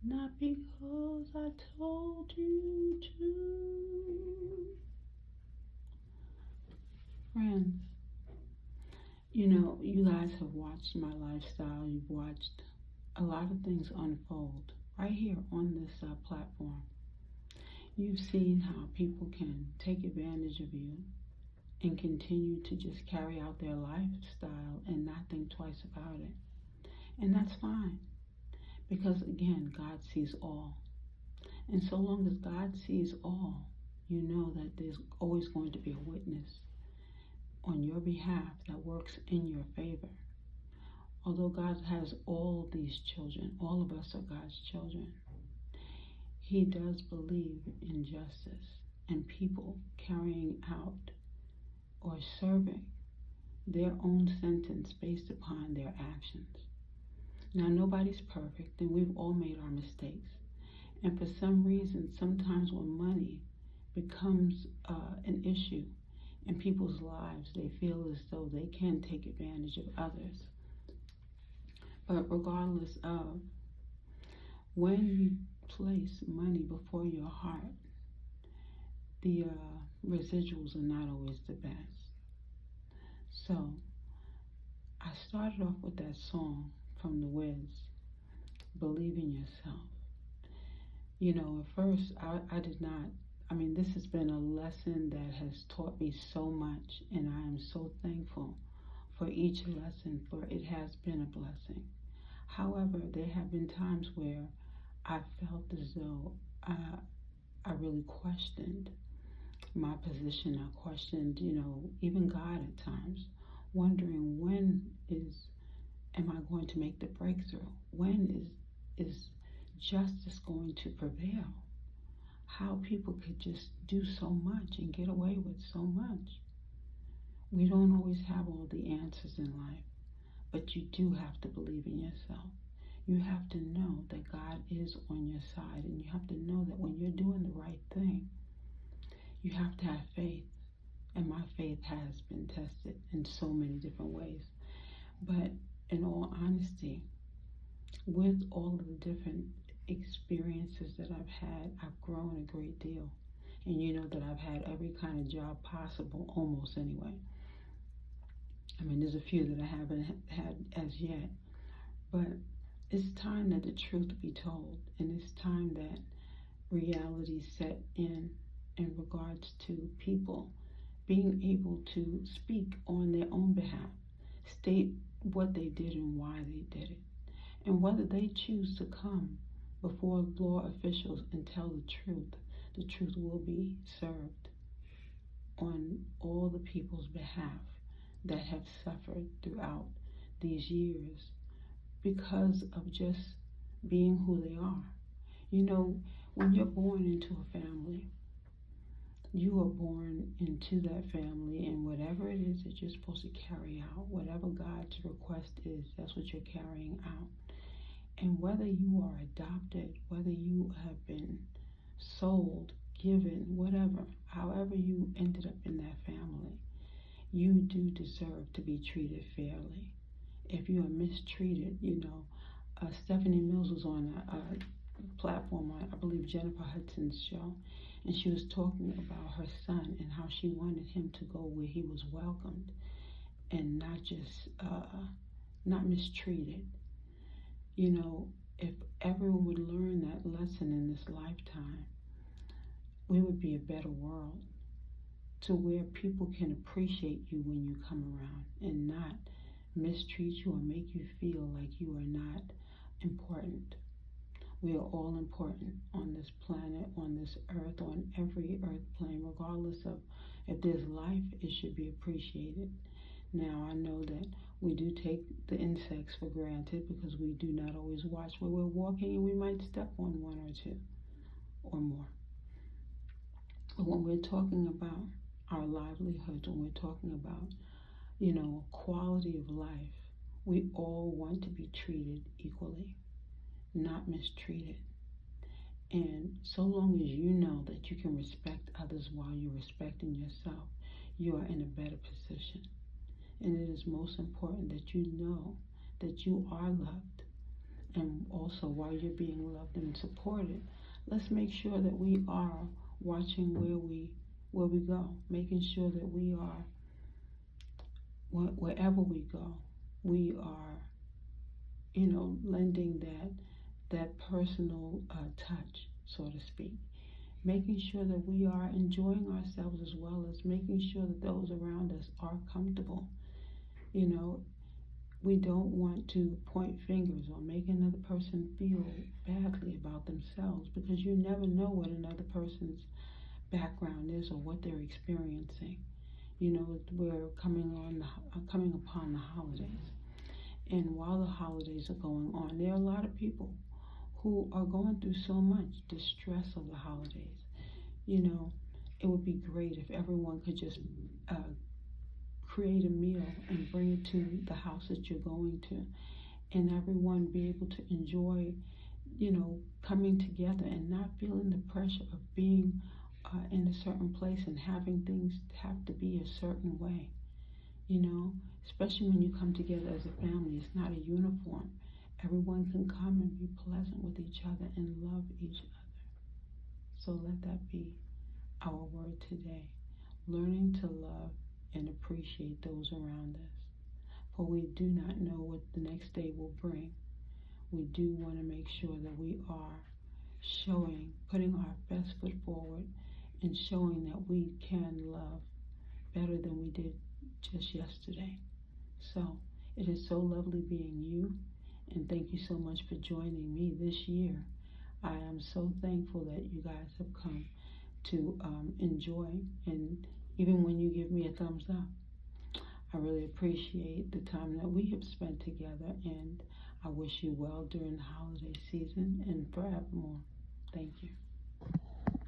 not because I told you to. Friends, you guys have watched my lifestyle. You've watched a lot of things unfold right here on this platform. You've seen how people can take advantage of you and continue to just carry out their lifestyle and not think twice about it. And that's fine because, again, God sees all. And so long as God sees all, you know that there's always going to be a witness on your behalf that works in your favor. Although God has all these children, all of us are God's children, He does believe in justice and people carrying out or serving their own sentence based upon their actions. Now, nobody's perfect, and we've all made our mistakes. And for some reason, sometimes when money becomes an issue in people's lives, they feel as though they can take advantage of others. But regardless of, when you place money before your heart, the residuals are not always the best. So I started off with that song from The Wiz, Believe in Yourself. At first I did not. This has been a lesson that has taught me so much, and I am so thankful for each lesson, for it has been a blessing. However, there have been times where I felt as though I really questioned my position. I questioned, even God at times, wondering am I going to make the breakthrough? When is justice going to prevail? How people could just do so much and get away with so much. We don't always have all the answers in life, but you do have to believe in yourself. You have to know that God is on your side, and you have to know that when you're doing the right thing, you have to have faith. And my faith has been tested in so many different ways. But in all honesty, with all of the different experiences that I've had, I've grown a great deal. And you know that I've had every kind of job possible, almost anyway. There's a few that I haven't had as yet. But it's time that the truth be told. And it's time that reality set in regards to people being able to speak on their own behalf, state what they did and why they did it. And whether they choose to come before law officials and tell the truth will be served on all the people's behalf that have suffered throughout these years because of just being who they are. When you're born into a family, you are born into that family, and whatever it is that you're supposed to carry out, whatever God's request is, that's what you're carrying out. And whether you are adopted, whether you have been sold, given, whatever, however you ended up in that family, you do deserve to be treated fairly. If you are mistreated, Stephanie Mills was on a platform on, I believe, Jennifer Hudson's show, and she was talking about her son and how she wanted him to go where he was welcomed and not just not mistreated. If everyone would learn that lesson in this lifetime, we would be a better world, to where people can appreciate you when you come around and not mistreat you or make you feel like you are not important. We are all important on this planet, on this earth, on every earth plane, regardless of if there's life, it should be appreciated. Now, I know that we do take the insects for granted because we do not always watch where we're walking, and we might step on one or two or more. But when we're talking about our livelihoods, when we're talking about, quality of life, we all want to be treated equally, not mistreated. And so long as you know that you can respect others while you're respecting yourself, you are in a better position. And it is most important that you know that you are loved and also while you're being loved and supported, let's make sure that we are watching where we go, making sure that we are wherever we go, we are, lending that personal touch, so to speak. Making sure that we are enjoying ourselves as well as making sure that those around us are comfortable. You know, we don't want to point fingers or make another person feel badly about themselves, because you never know what another person's background is or what they're experiencing. We're coming upon the holidays, and while the holidays are going on, there are a lot of people who are going through so much distress of the holidays. It would be great if everyone could just create a meal and bring it to the house that you're going to, and everyone be able to enjoy, coming together and not feeling the pressure of being in a certain place and having things have to be a certain way. Especially when you come together as a family, it's not a uniform. Everyone can come and be pleasant with each other and love each other. So let that be our word today. Learning to love and appreciate those around us. For we do not know what the next day will bring. We do want to make sure that we are putting our best foot forward and showing that we can love better than we did just yesterday. So it is so lovely being you, and thank you so much for joining me this year. I am so thankful that you guys have come to enjoy, and even when you give me a thumbs up, I really appreciate the time that we have spent together, and I wish you well during the holiday season and forevermore. Thank you.